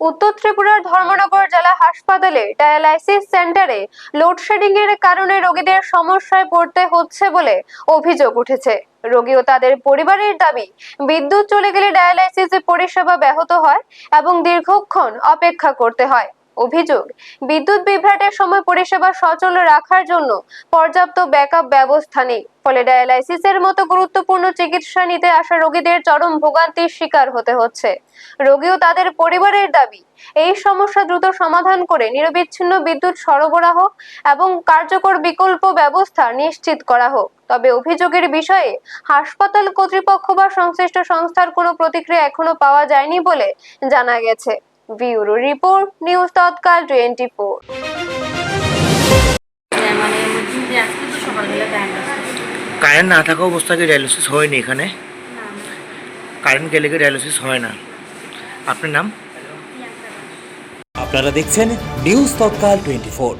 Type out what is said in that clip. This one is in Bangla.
উত্তর ত্রিপুরার ধর্মনগর জেলা হাসপাতালে ডায়ালাইসিস সেন্টারে লোডশেডিং এর কারণে রোগীদের সমস্যায় পড়তে হচ্ছে বলে অভিযোগ উঠেছে। রোগী ও তাদের পরিবারের দাবি, বিদ্যুৎ চলে গেলে ডায়ালাইসিস পরিষেবা ব্যাহত হয় এবং দীর্ঘক্ষণ অপেক্ষা করতে হয়। অভিযোগ, বিদ্যুৎ বিভ্রাটের সময় পরিষেবা সচল রাখার জন্য পর্যাপ্ত ব্যাকআপ ব্যবস্থা নেই। ফলে ডায়ালাইসিসের মতো গুরুত্বপূর্ণ চিকিৎসা নিতে আসা রোগীদের চরম ভোগান্তির শিকার হতে হচ্ছে। রোগী ও তাদের পরিবারের দাবি, এই সমস্যা দ্রুত সমাধান করে নিরবিচ্ছিন্ন বিদ্যুৎ সরবরাহ এবং কার্যকর বিকল্প ব্যবস্থা নিশ্চিত করা হোক। তবে অভিযোগের বিষয়ে হাসপাতাল কর্তৃপক্ষ বা সংশ্লিষ্ট সংস্থার কোনো প্রতিক্রিয়া এখনো পাওয়া যায়নি বলে জানা গেছে। ব্যুরো রিপোর্ট, নিউজ তৎকাল 24। কারেন্ট না থাকা অবস্থায় কি ডায়ালিসিস হয়নি এখানে? কারেন্ট গেলে কি ডায়ালিসিস হয় না? আপনার নাম? আপনারা দেখছেন নিউজ তৎকাল 24।